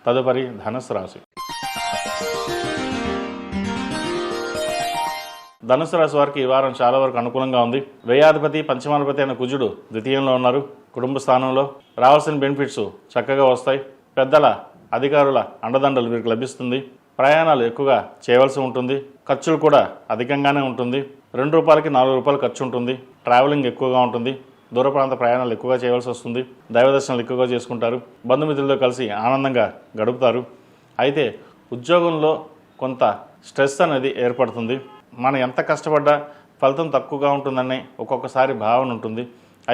తదుపరి ధనుసు రాశి. ధనుసు రాశి వారికి ఈ వారం చాలా వరకు అనుకూలంగా ఉంది. వ్యయాధిపతి పంచమాధిపతి అయిన కుజుడు ద్వితీయంలో ఉన్నారు. కుటుంబ స్థానంలో రావాల్సిన బెనిఫిట్స్ చక్కగా వస్తాయి. పెద్దల అధికారుల అండదండలు వీరికి లభిస్తుంది. ప్రయాణాలు ఎక్కువగా చేయవలసి ఉంటుంది. ఖర్చులు కూడా అధికంగానే ఉంటుంది. ₹2కి ₹4 ఖర్చు ఉంటుంది. ట్రావెలింగ్ ఎక్కువగా ఉంటుంది. దూర ప్రాంత ప్రయాణాలు ఎక్కువగా చేయవలసి వస్తుంది. దైవ దర్శనాలు ఎక్కువగా చేసుకుంటారు. బంధుమిత్రులతో కలిసి ఆనందంగా గడుపుతారు. అయితే ఉద్యోగంలో కొంత స్ట్రెస్ అనేది ఏర్పడుతుంది. మనం ఎంత కష్టపడ్డా ఫలితం తక్కువగా ఉంటుందని ఒక్కొక్కసారి భావన ఉంటుంది.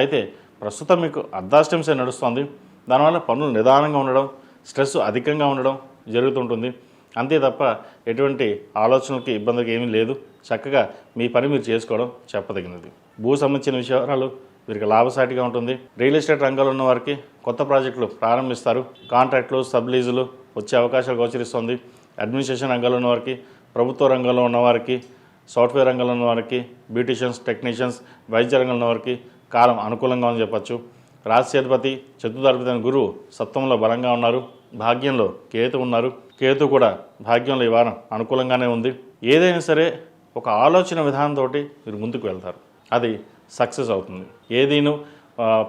అయితే ప్రస్తుతం మీకు అర్ధాష్టమిసే నడుస్తుంది. దానివల్ల పనులు నిదానంగా ఉండడం, స్ట్రెస్ అధికంగా ఉండడం జరుగుతుంటుంది. అంతే తప్ప ఎటువంటి ఆలోచనలకి ఇబ్బందికి ఏమీ లేదు. చక్కగా మీ పని మీరు చేసుకోవడం చెప్పదగినది. భూ సంబంధించిన విషయాలు వీరికి లాభసాటిగా ఉంటుంది. రియల్ ఎస్టేట్ రంగంలో ఉన్న వారికి కొత్త ప్రాజెక్టులు ప్రారంభిస్తారు. కాంట్రాక్టులు, సబ్లీజులు వచ్చే అవకాశాలు గోచరిస్తుంది. అడ్మినిస్ట్రేషన్ రంగంలో ఉన్న వారికి, ప్రభుత్వ రంగంలో ఉన్నవారికి, సాఫ్ట్వేర్ రంగంలో ఉన్న వారికి, బ్యూటిషియన్స్, టెక్నీషియన్స్, వైద్య రంగంలో ఉన్న వారికి కాలం అనుకూలంగా అని చెప్పచ్చు. రాశ్యాధిపతి చతుర్థాధిపతి అయిన గురువు సప్తమంలో బలంగా ఉన్నారు. భాగ్యంలో కేతు ఉన్నారు. కేతు కూడా భాగ్యంలో ఈ వారం అనుకూలంగానే ఉంది. ఏదైనా సరే ఒక ఆలోచన విధానంతో మీరు ముందుకు వెళ్తారు. అది సక్సెస్ అవుతుంది. ఏదీను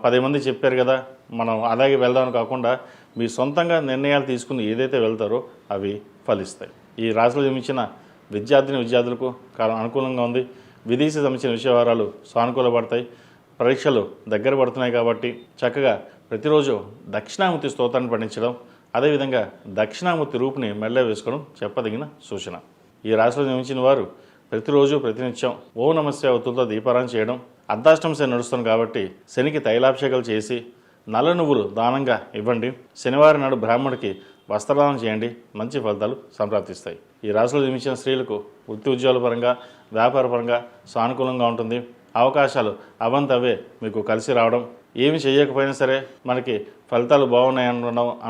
10 మంది చెప్పారు కదా మనం అలాగే వెళ్దామని కాకుండా మీ సొంతంగా నిర్ణయాలు తీసుకుని ఏదైతే వెళ్తారో అవి ఫలిస్తాయి. ఈ రాశిలో జన్మించిన విద్యార్థులకు కాలం అనుకూలంగా ఉంది. విదేశీ సంబంధించిన విషయవారాలు సానుకూలపడతాయి. పరీక్షలు దగ్గర పడుతున్నాయి కాబట్టి చక్కగా ప్రతిరోజు దక్షిణామూర్తి స్తోత్రాన్ని పఠించడం, అదేవిధంగా దక్షిణామూర్తి రూపుని మెళ్ళ వేసుకోవడం చెప్పదగిన సూచన. ఈ రాశిలో జన్మించిన వారు ప్రతిరోజు ప్రతినిత్యం ఓం నమఃశివాయ ఒత్తులతో దీపారాధన చేయడం, అర్ధాష్టమిశని నడుస్తుంది కాబట్టి శనికి తైలాభిషేకాలు చేసి నల్ల నువ్వులు దానంగా ఇవ్వండి. శనివారం నాడు బ్రాహ్మణుడికి వస్త్రదానం చేయండి. మంచి ఫలితాలు సంప్రాప్తిస్తాయి. ఈ రాశిలో జన్మించిన స్త్రీలకు వృత్తి ఉద్యోగాల పరంగా, వ్యాపార పరంగా సానుకూలంగా ఉంటుంది. అవకాశాలు అవంతవే మీకు కలిసి రావడం, ఏమి చేయకపోయినా సరే మనకి ఫలితాలు బాగున్నాయి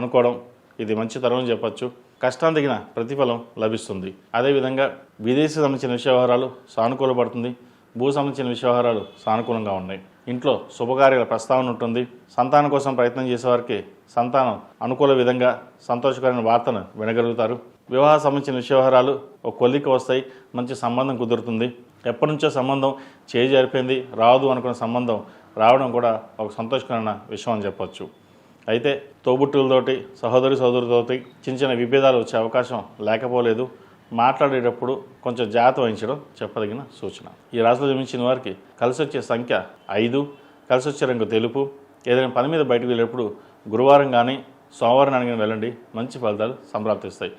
అనుకోవడం ఇది మంచి తరం అని చెప్పచ్చు. కష్టానికి తగిన ప్రతిఫలం లభిస్తుంది. అదేవిధంగా విదేశీ సంబంధించిన విషయవహారాలు సానుకూలపడుతుంది. భూ సంబంధించిన విషయవహారాలు సానుకూలంగా ఉన్నాయి. ఇంట్లో శుభకార్యాల ప్రస్తావన ఉంటుంది. సంతానం కోసం ప్రయత్నం చేసేవారికి సంతానం అనుకూల విధంగా సంతోషకరమైన వార్తను వినగలుగుతారు. వివాహ సంబంధించిన విషయవహారాలు ఒక కొలిక్కి వస్తాయి. మంచి సంబంధం కుదురుతుంది. ఎప్పటి నుంచో సంబంధం చేజారిపోయింది, రాదు అనుకున్న సంబంధం రావడం కూడా ఒక సంతోషకరమైన విషయం అని చెప్పచ్చు. అయితే తోబుట్టులతోటి, సహోదరులతోటి చిన్న చిన్న విభేదాలు వచ్చే అవకాశం లేకపోలేదు. మాట్లాడేటప్పుడు కొంచెం జాగ్రత్త వహించడం చెప్పదగిన సూచన. ఈ రాశిలో జన్మించిన వారికి కలిసి వచ్చే సంఖ్య 5, కలిసి వచ్చే రంగు తెలుపు. ఏదైనా పని మీద బయటకు వెళ్ళేటప్పుడు గురువారం కానీ సోమవారం కానీ వెళ్ళండి. మంచి ఫలితాలు సంప్రాప్తిస్తాయి.